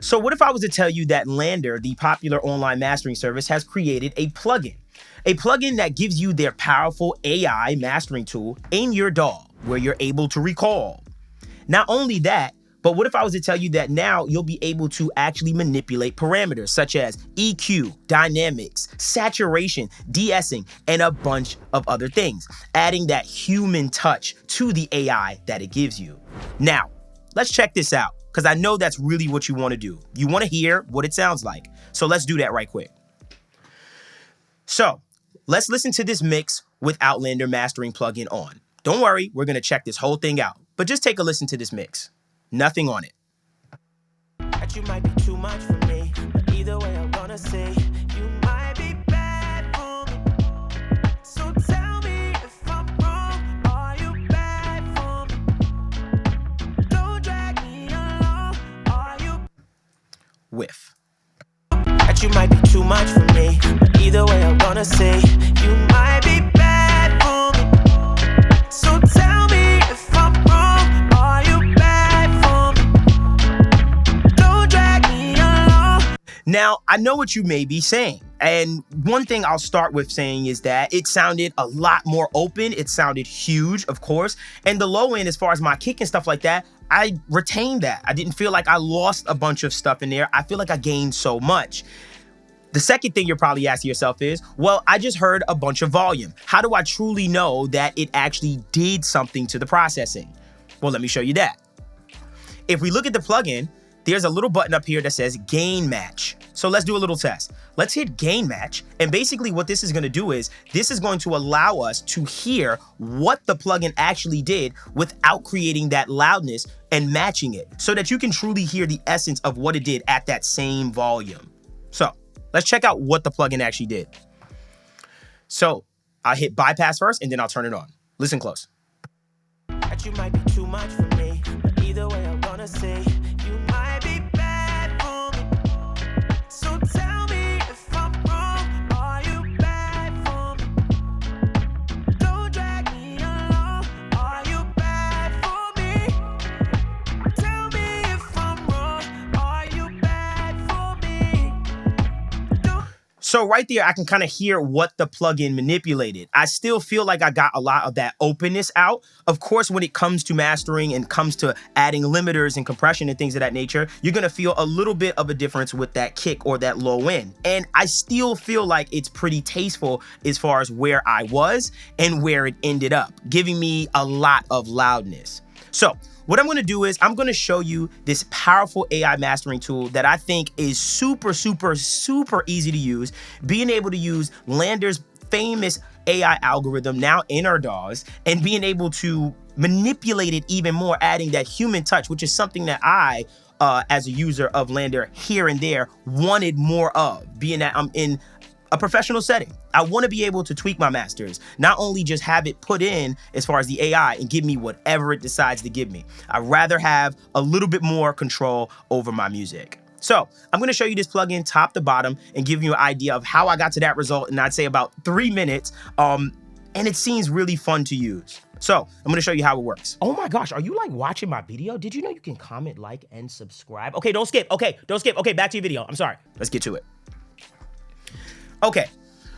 So what if I was to tell you that LANDR, the popular online mastering service, has created a plugin? A plugin that gives you their powerful AI mastering tool in your DAW, where you're able to record. Not only that, but what if I was to tell you that now you'll be able to actually manipulate parameters such as EQ, dynamics, saturation, de-essing, and a bunch of other things, adding that human touch to the AI that it gives you. Now, let's check this out, because I know that's really what you want to do. You want to hear what it sounds like. So let's do that right quick. So let's listen to this mix without LANDR mastering plugin on. Don't worry, we're going to check this whole thing out, but just take a listen to this mix. Nothing on it. That you might be too much for me, but either way I wanna say you might be bad for me. So tell me if I'm wrong, are you bad for me? Don't drag me along, are you Whiff. that you might be too much for me, but either way I wanna say you might be bad for me. So tell me if I'm wrong, are you bad for me? Don't drag me along. Now, I know what you may be saying. And one thing I'll start with saying is that it sounded a lot more open. It sounded huge, of course. And the low end, as far as my kick and stuff like that, I retained that. I didn't feel like I lost a bunch of stuff in there. I feel like I gained so much. The second thing you're probably asking yourself is, well, I just heard a bunch of volume. How do I truly know that it actually did something to the processing? Well, let me show you that. If we look at the plugin, there's a little button up here that says gain match. So let's do a little test. Let's hit gain match. And basically what this is going to do is this is going to allow us to hear what the plugin actually did without creating that loudness and matching it so that you can truly hear the essence of what it did at that same volume. So let's check out what the plugin actually did. So I'll hit bypass first and then I'll turn it on. Listen close. That you might be too much for me, but either way I wanna say you might be bad for me. So tell me if I'm wrong, are you bad for me? Don't drag me along, are you bad for me? Tell me if I'm wrong, are you bad for me? Don't. So right there, I can kind of hear what the plugin manipulated. I still feel like I got a lot of that openness out. Of course, when it comes to mastering and comes to adding limiters and compression and things of that nature, you're gonna feel a little bit of a difference with that kick or that low end. And I still feel like it's pretty tasteful as far as where I was and where it ended up, giving me a lot of loudness. So what I'm gonna do is I'm gonna show you this powerful AI mastering tool that I think is super, super, super easy to use. Being able to use LANDR's famous AI algorithm now in our DAWs and being able to manipulate it even more, adding that human touch, which is something that I, as a user of LANDR here and there, wanted more of, being that I'm in a professional setting. I want to be able to tweak my masters, not only just have it put in as far as the AI and give me whatever it decides to give me. I'd rather have a little bit more control over my music. So I'm going to show you this plugin top to bottom and give you an idea of how I got to that result in, I'd say, about 3 minutes. And it seems really fun to use. So I'm going to show you how it works. Oh my gosh, are you like watching my video? Did you know you can comment, like, and subscribe? Okay, don't skip. Okay, don't skip. Okay, back to your video. I'm sorry. Let's get to it. Okay,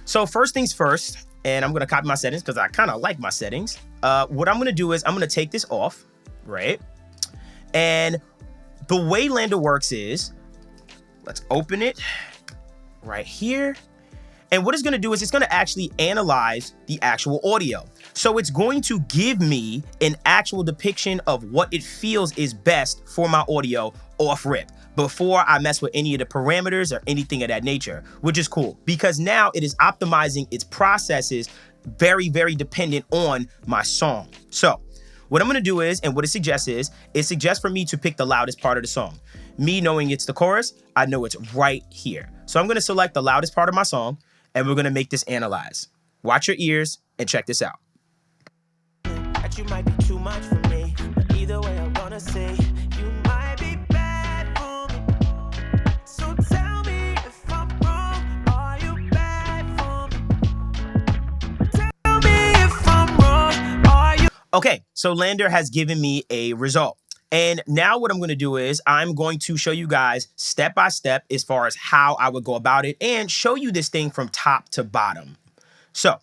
so first things first, and I'm gonna copy my settings because I kind of like my settings. What I'm gonna do is I'm gonna take this off, right? And the way LANDR works is, let's open it right here. And what it's gonna do is it's gonna actually analyze the actual audio. So it's going to give me an actual depiction of what it feels is best for my audio off rip, before I mess with any of the parameters or anything of that nature, which is cool because now it is optimizing its processes very, very dependent on my song. So what I'm gonna do is, and what it suggests for me to pick the loudest part of the song. Me knowing it's the chorus, I know it's right here. So I'm gonna select the loudest part of my song and we're gonna make this analyze. Watch your ears and check this out. That you might be too much for me, but either way I wanna say you might be bad for me. So tell me if I'm wrong, are you bad for me? Tell me if I'm wrong, are you? Okay, so LANDR has given me a result. And now what I'm going to do is I'm going to show you guys step by step as far as how I would go about it and show you this thing from top to bottom. So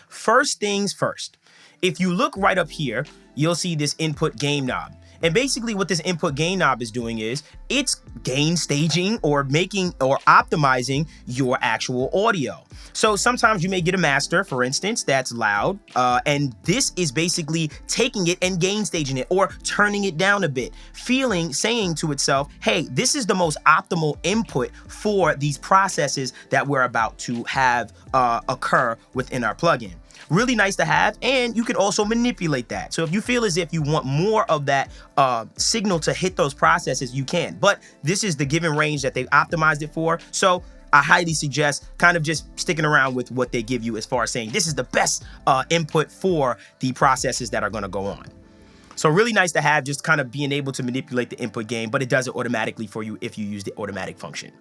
first things first, if you look right up here, you'll see this input gain knob. And basically what this input gain knob is doing is it's gain staging or making or optimizing your actual audio. So sometimes you may get a master, for instance, that's loud, and this is basically taking it and gain staging it or turning it down a bit, saying to itself, hey, this is the most optimal input for these processes that we're about to have occur within our plugin. Really nice to have, and you can also manipulate that. So if you feel as if you want more of that signal to hit those processes, you can. But this is the given range that they've optimized it for. So I highly suggest kind of just sticking around with what they give you as far as saying this is the best input for the processes that are going to go on. So really nice to have, just kind of being able to manipulate the input gain, but it does it automatically for you if you use the automatic function.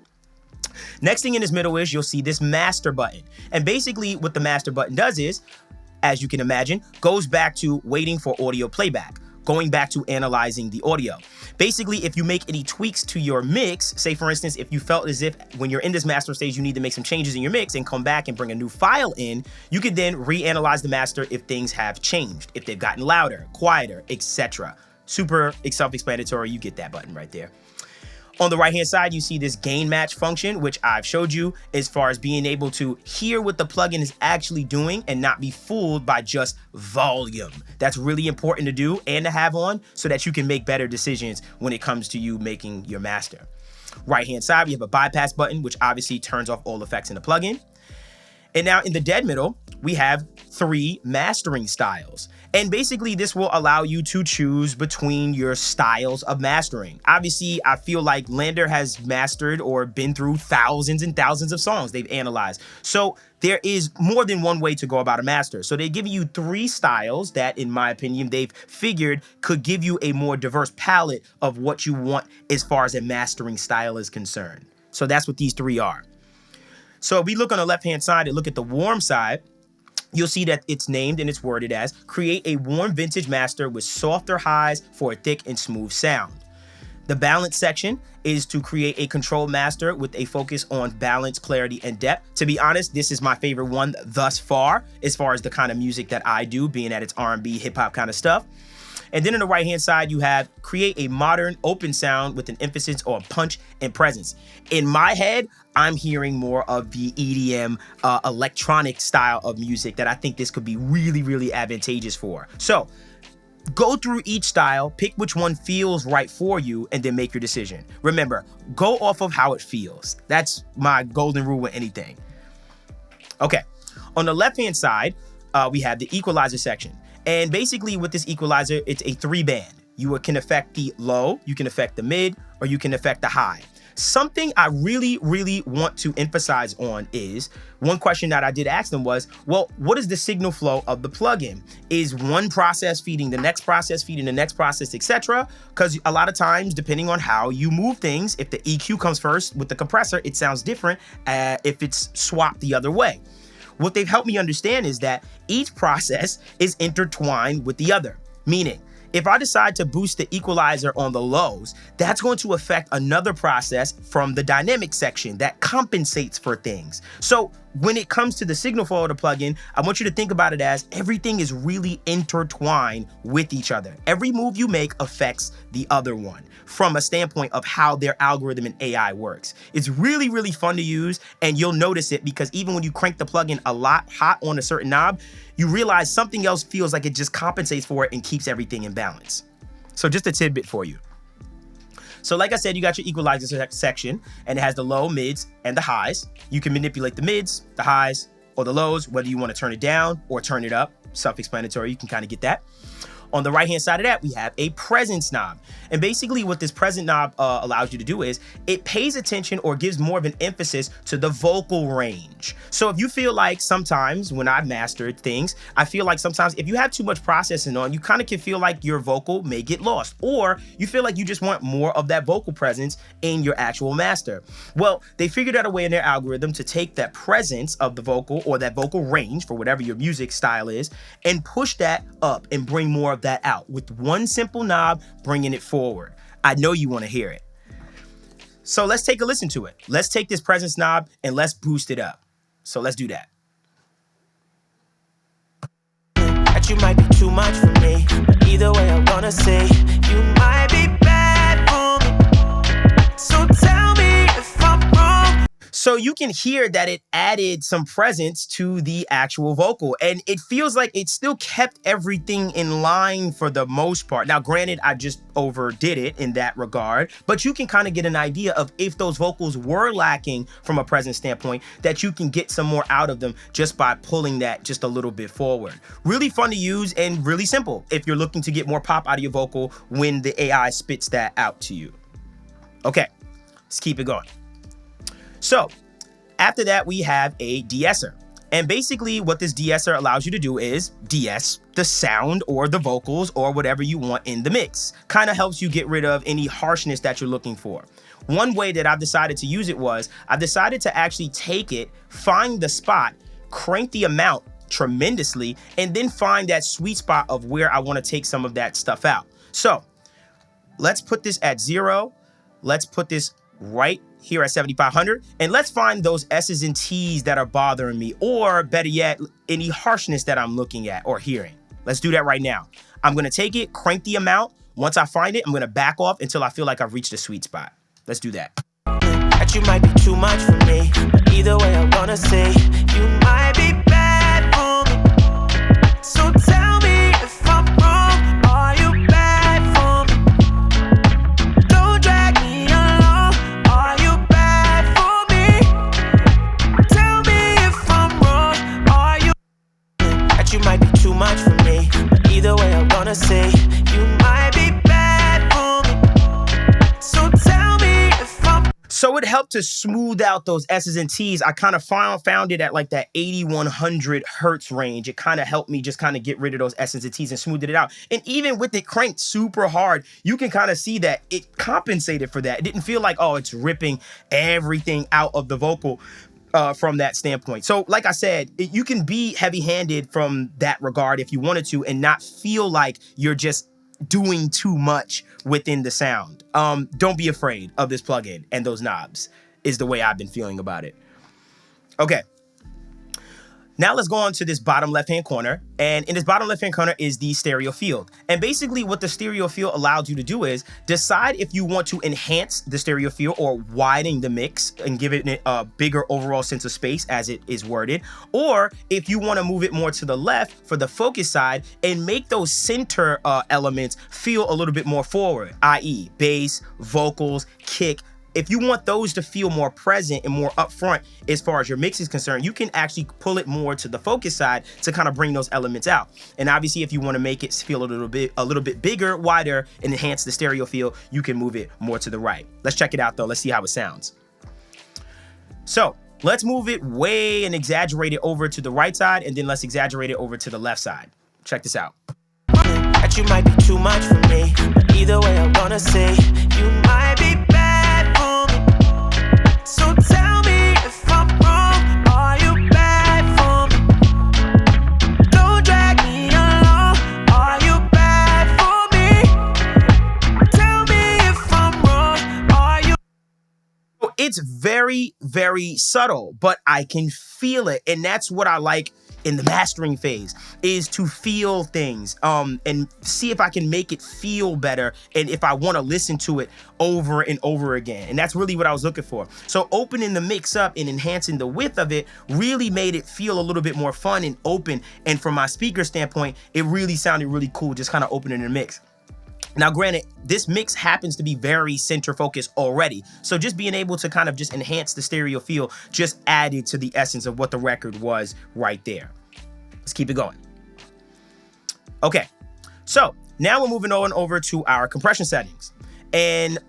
Next thing in this middle is you'll see this master button. And basically what the master button does is, as you can imagine, goes back to waiting for audio playback, going back to analyzing the audio. Basically, if you make any tweaks to your mix, say for instance, if you felt as if when you're in this master stage, you need to make some changes in your mix and come back and bring a new file in, you could then reanalyze the master if things have changed, if they've gotten louder, quieter, etc. Super self-explanatory, you get that button right there. On the right-hand side, you see this gain match function, which I've showed you as far as being able to hear what the plugin is actually doing and not be fooled by just volume. That's really important to do and to have on so that you can make better decisions when it comes to you making your master. Right-hand side, we have a bypass button, which obviously turns off all effects in the plugin. And now in the dead middle, we have 3 mastering styles. And basically this will allow you to choose between your styles of mastering. Obviously, I feel like LANDR has mastered or been through thousands and thousands of songs they've analyzed. So there is more than one way to go about a master. So they give you 3 styles that, in my opinion, they've figured could give you a more diverse palette of what you want as far as a mastering style is concerned. So that's what these 3 are. So if we look on the left-hand side and look at the warm side, you'll see that it's named and it's worded as create a warm vintage master with softer highs for a thick and smooth sound. The balance section is to create a controlled master with a focus on balance, clarity, and depth. To be honest, this is my favorite one thus far as the kind of music that I do, being that it's R&B, hip-hop kind of stuff. And then on the right-hand side, you have create a modern open sound with an emphasis on punch and presence. In my head, I'm hearing more of the EDM electronic style of music that I think this could be really, really advantageous for. So go through each style, pick which one feels right for you, and then make your decision. Remember, go off of how it feels. That's my golden rule with anything. Okay, on the left-hand side, we have the equalizer section. And basically with this equalizer, it's a 3-band. You can affect the low, you can affect the mid, or you can affect the high. Something I really, really want to emphasize on is, one question that I did ask them was, well, what is the signal flow of the plugin? Is one process feeding the next process, feeding the next process, etc.? Because a lot of times, depending on how you move things, if the EQ comes first with the compressor, it sounds different if it's swapped the other way. What they've helped me understand is that each process is intertwined with the other, meaning if I decide to boost the equalizer on the lows, that's going to affect another process from the dynamic section that compensates for things. So when it comes to the signal flow of the plugin, I want you to think about it as everything is really intertwined with each other. Every move you make affects the other one from a standpoint of how their algorithm and AI works. It's really, really fun to use, and you'll notice it because even when you crank the plugin a lot hot on a certain knob, you realize something else feels like it just compensates for it and keeps everything in balance. So just a tidbit for you. So like I said, you got your equalizer section, and it has the low, mids, and the highs. You can manipulate the mids, the highs, or the lows, whether you want to turn it down or turn it up. Self-explanatory, you can kind of get that. On the right-hand side of that, we have a presence knob. And basically what this presence knob allows you to do is it pays attention or gives more of an emphasis to the vocal range. So if you feel like sometimes when I've mastered things, I feel like sometimes if you have too much processing on, you kind of can feel like your vocal may get lost, or you feel like you just want more of that vocal presence in your actual master. Well, they figured out a way in their algorithm to take that presence of the vocal or that vocal range for whatever your music style is and push that up and bring more of that out with one simple knob, bringing it forward. I know you want to hear it. So let's take a listen to it. Let's take this presence knob and let's boost it up. So let's do that. That you might be too much for me, but either way I wanna say you might be bad for me. So tell me if I'm wrong. So you can hear that it added some presence to the actual vocal, and it feels like it still kept everything in line for the most part. Now, granted, I just overdid it in that regard, but you can kind of get an idea of if those vocals were lacking from a presence standpoint, that you can get some more out of them just by pulling that just a little bit forward. Really fun to use and really simple if you're looking to get more pop out of your vocal when the AI spits that out to you. Okay, let's keep it going. So after that, we have a deesser. And basically what this deesser allows you to do is de-ess the sound or the vocals or whatever you want in the mix. Kind of helps you get rid of any harshness that you're looking for. One way that I've decided to use it was I decided to actually take it, find the spot, crank the amount tremendously, and then find that sweet spot of where I want to take some of that stuff out. So let's put this at 0. Let's put this right here at 7,500, and let's find those S's and T's that are bothering me, or better yet, any harshness that I'm looking at or hearing. Let's do that right now. I'm gonna take it, crank the amount. Once I find it, I'm gonna back off until I feel like I've reached a sweet spot. Let's do that. That you might be too much for me, but either way I wanna say you might be bad for me. So tell me if I'm wrong, are you bad for me? Don't drag me along, are you bad for me? Tell me if I'm wrong, are you? That you might be too much for me, but either way I wanna say you might be bad for me. So tell me if I'm. So it helped to smooth out those S's and T's. I kind of found it at like that 8100 hertz range. It kind of helped me just kind of get rid of those S's and T's and smoothed it out. And even with it cranked super hard, you can kind of see that it compensated for that. It didn't feel like, oh, it's ripping everything out of the vocal from that standpoint. So like I said, you can be heavy-handed from that regard if you wanted to and not feel like you're just doing too much within the sound. Don't be afraid of this plugin and those knobs is the way I've been feeling about it. Okay. Now let's go on to this bottom left-hand corner. And in this bottom left-hand corner is the stereo field. And basically what the stereo field allows you to do is decide if you want to enhance the stereo field or widen the mix and give it a bigger overall sense of space as it is worded. Or if you want to move it more to the left for the focus side and make those center elements feel a little bit more forward, i.e. bass, vocals, kick. If you want those to feel more present and more upfront as far as your mix is concerned, you can actually pull it more to the focus side to kind of bring those elements out. And obviously, if you want to make it feel a little bit bigger, wider, and enhance the stereo feel, you can move it more to the right. Let's check it out though. Let's see how it sounds. So let's move it way and exaggerate it over to the right side, and then let's exaggerate it over to the left side. Check this out. That you might be too much for me, but either way I wanna say you might be bad for me. So tell me if I'm wrong, are you bad for me? Don't drag me along, are you bad for me? Tell me if I'm wrong, are you? It's very, very subtle, but I can feel it, and that's what I like in the mastering phase, is to feel things and see if I can make it feel better and if I want to listen to it over and over again. And that's really what I was looking for. So opening the mix up and enhancing the width of it really made it feel a little bit more fun and open. And from my speaker standpoint, it really sounded really cool just kind of opening the mix. Now, granted, this mix happens to be very center focused already. So just being able to kind of just enhance the stereo feel just added to the essence of what the record was right there. Let's keep it going. Okay, so now we're moving on over to our compression settings. And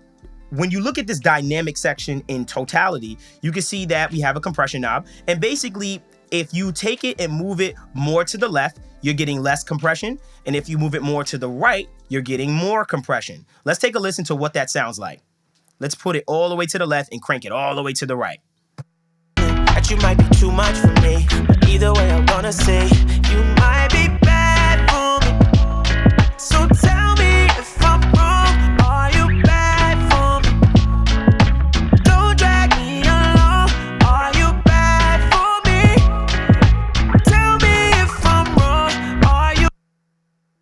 when you look at this dynamic section in totality, you can see that we have a compression knob. And basically, if you take it and move it more to the left, you're getting less compression. And if you move it more to the right, you're getting more compression. Let's take a listen to what that sounds like. Let's put it all the way to the left and crank it all the way to the right. That you might be too much for me, but either way I wanna say you might be bad for me. So tell me if I'm wrong, are you bad for me? Don't drag me along, are you bad for me? Tell me if I'm wrong, are you?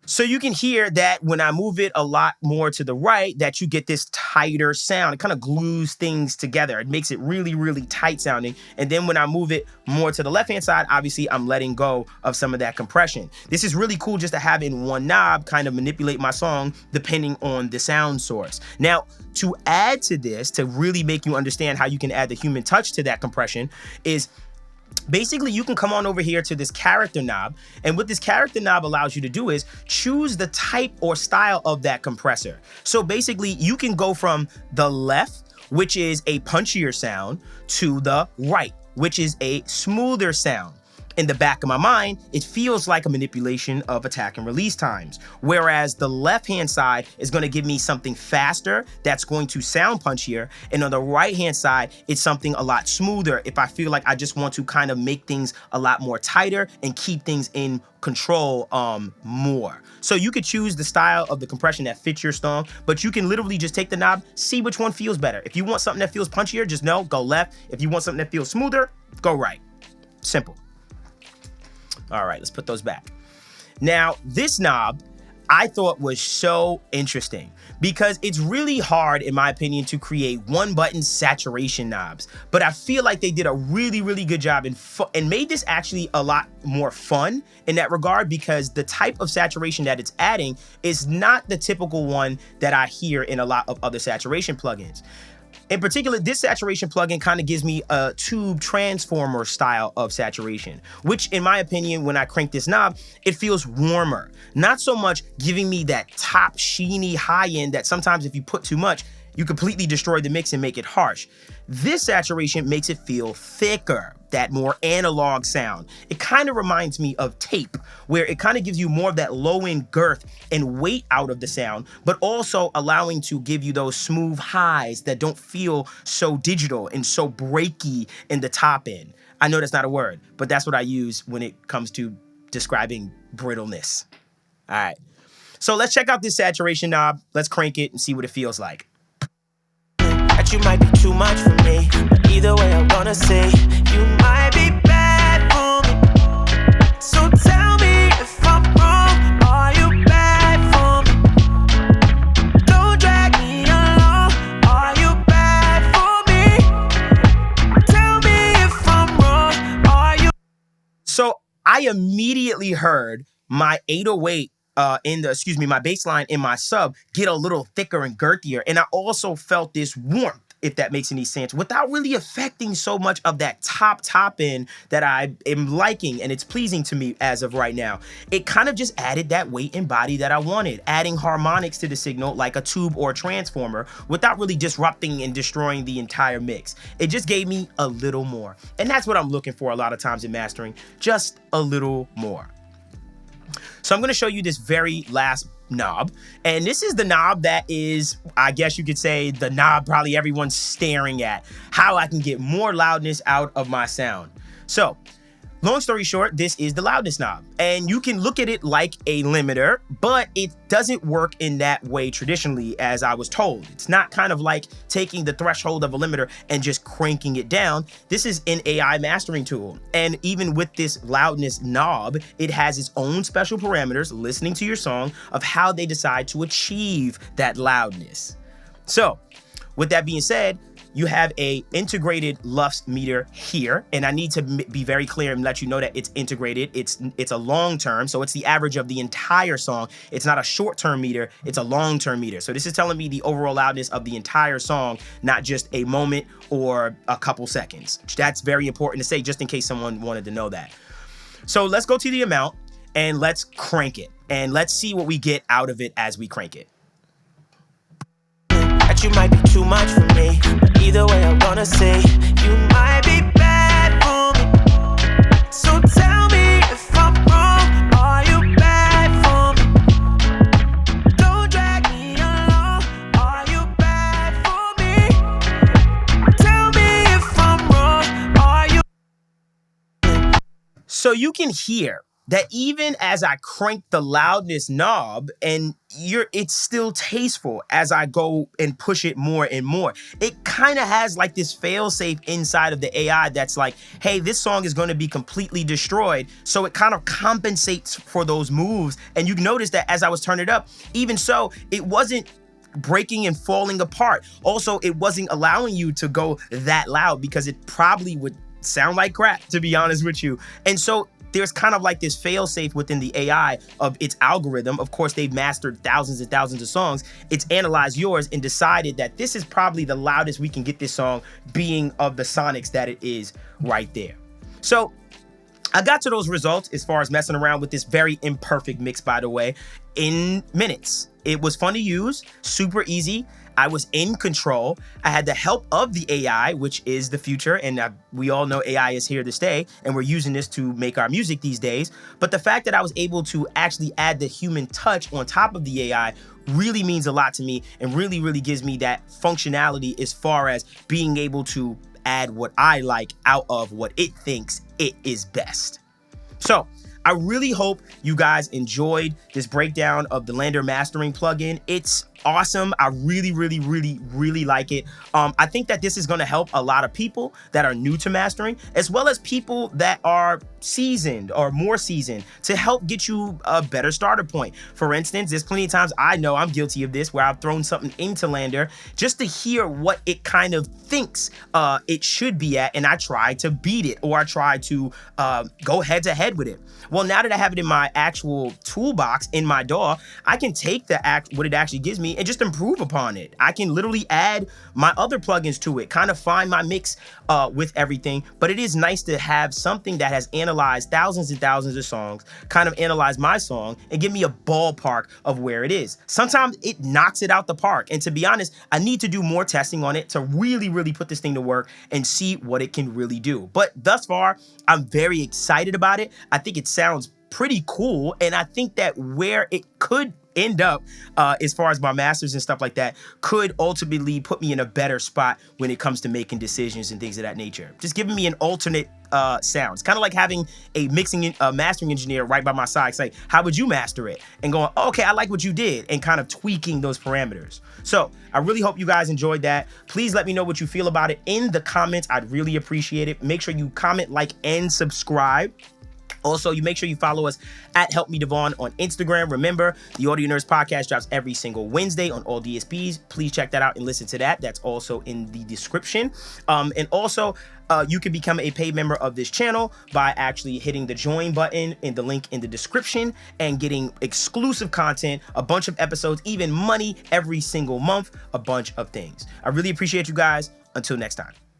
So you can hear that when I move it a lot more to the right, that you get this tighter sound. It kind of glues things together. It makes it really, really tight sounding. And then when I move it more to the left-hand side, obviously I'm letting go of some of that compression. This is really cool just to have in one knob, kind of manipulate my song depending on the sound source. Now, to add to this, to really make you understand how you can add the human touch to that compression is basically, you can come on over here to this character knob, and what this character knob allows you to do is choose the type or style of that compressor. So basically, you can go from the left, which is a punchier sound, to the right, which is a smoother sound. In the back of my mind, it feels like a manipulation of attack and release times. Whereas the left-hand side is gonna give me something faster that's going to sound punchier. And on the right-hand side, it's something a lot smoother if I feel like I just want to kind of make things a lot more tighter and keep things in control more. So you could choose the style of the compression that fits your song, but you can literally just take the knob, see which one feels better. If you want something that feels punchier, just know, go left. If you want something that feels smoother, go right. Simple. All right, let's put those back. Now, this knob I thought was so interesting because it's really hard, in my opinion, to create one button saturation knobs. But I feel like they did a really, really good job and made this actually a lot more fun in that regard, because the type of saturation that it's adding is not the typical one that I hear in a lot of other saturation plugins. In particular, this saturation plugin kind of gives me a tube transformer style of saturation, which in my opinion, when I crank this knob, it feels warmer. Not so much giving me that top sheeny high end that sometimes if you put too much, you completely destroy the mix and make it harsh. This saturation makes it feel thicker, that more analog sound. It kind of reminds me of tape, where it kind of gives you more of that low end girth and weight out of the sound, but also allowing to give you those smooth highs that don't feel so digital and so breaky in the top end. I know that's not a word, but that's what I use when it comes to describing brittleness. All right, so let's check out this saturation knob. Let's crank it and see what it feels like. That you might be too much for me, but either way I wanna say you might be bad for me. So tell me if I'm wrong, are you bad for me? Don't drag me along, are you bad for me? Tell me if I'm wrong, are you? So I immediately heard my 808 my bass line in my sub get a little thicker and girthier. And I also felt this warmth, if that makes any sense, without really affecting so much of that top end that I am liking and it's pleasing to me as of right now. It kind of just added that weight and body that I wanted, adding harmonics to the signal like a tube or a transformer without really disrupting and destroying the entire mix. It just gave me a little more. And that's what I'm looking for a lot of times in mastering, just a little more. So I'm going to show you this very last knob, and this is the knob that is, I guess you could say, the knob probably everyone's staring at, how I can get more loudness out of my sound. So long story short, this is the loudness knob, and you can look at it like a limiter, but it doesn't work in that way traditionally, as I was told. It's not kind of like taking the threshold of a limiter and just cranking it down. This is an AI mastering tool, and even with this loudness knob, it has its own special parameters listening to your song of how they decide to achieve that loudness. So with that being said, you have a integrated LUFS meter here, and I need to be very clear and let you know that it's integrated. It's a long-term, so it's the average of the entire song. It's not a short-term meter, it's a long-term meter. So this is telling me the overall loudness of the entire song, not just a moment or a couple seconds. That's very important to say, just in case someone wanted to know that. So let's go to the amount and let's crank it, and let's see what we get out of it as we crank it. That you might be too much for me, but either way I wanna say you might be bad for me. So tell me if I'm wrong, are you bad for me? Don't drag me along, are you bad for me? Tell me if I'm wrong, are you? So you can hear that even as I crank the loudness knob and it's still tasteful as I go and push it more and more. It kind of has like this fail-safe inside of the AI that's like, hey, this song is going to be completely destroyed. So it kind of compensates for those moves. And you notice that as I was turning it up, even so, it wasn't breaking and falling apart. Also, it wasn't allowing you to go that loud because it probably would sound like crap, to be honest with you. And so there's kind of like this fail-safe within the AI of its algorithm. Of course, they've mastered thousands and thousands of songs. It's analyzed yours and decided that this is probably the loudest we can get this song being of the sonics that it is right there. So I got to those results as far as messing around with this very imperfect mix, by the way, in minutes. It was fun to use, super easy. I was in control. I had the help of the AI, which is the future, and we all know AI is here to stay, and we're using this to make our music these days. But the fact that I was able to actually add the human touch on top of the AI really means a lot to me and really, really gives me that functionality as far as being able to add what I like out of what it thinks it is best. So I really hope you guys enjoyed this breakdown of the LANDR mastering plugin. It's awesome. I really, really, really, really like it. I think that this is going to help a lot of people that are new to mastering, as well as people that are seasoned or more seasoned, to help get you a better starter point. For instance, there's plenty of times I know I'm guilty of this where I've thrown something into LANDR just to hear what it kind of thinks it should be at, and I try to beat it, or I try to go head to head with it. Well, now that I have it in my actual toolbox in my DAW, I can take what it actually gives me and just improve upon it. I can literally add my other plugins to it, kind of find my mix with everything. But it is nice to have something that has analyzed thousands and thousands of songs, kind of analyze my song and give me a ballpark of where it is. Sometimes it knocks it out the park. And to be honest, I need to do more testing on it to really, really put this thing to work and see what it can really do. But thus far, I'm very excited about it. I think it sounds pretty cool. And I think that where it could end up as far as my masters and stuff like that could ultimately put me in a better spot when it comes to making decisions and things of that nature. Just giving me an alternate sounds, kind of like having a mastering engineer right by my side say, how would you master it? And going, oh, okay, I like what you did, and kind of tweaking those parameters. So I really hope you guys enjoyed that. Please let me know what you feel about it in the comments. I'd really appreciate it. Make sure you comment, like, and subscribe. Also, you make sure you follow us at Help Me Devvon on Instagram. Remember, the Audio Nerds podcast drops every single Wednesday on all DSPs. Please check that out and listen to that. That's also in the description. And also, you can become a paid member of this channel by actually hitting the join button in the link in the description and getting exclusive content, a bunch of episodes, even money every single month, a bunch of things. I really appreciate you guys. Until next time.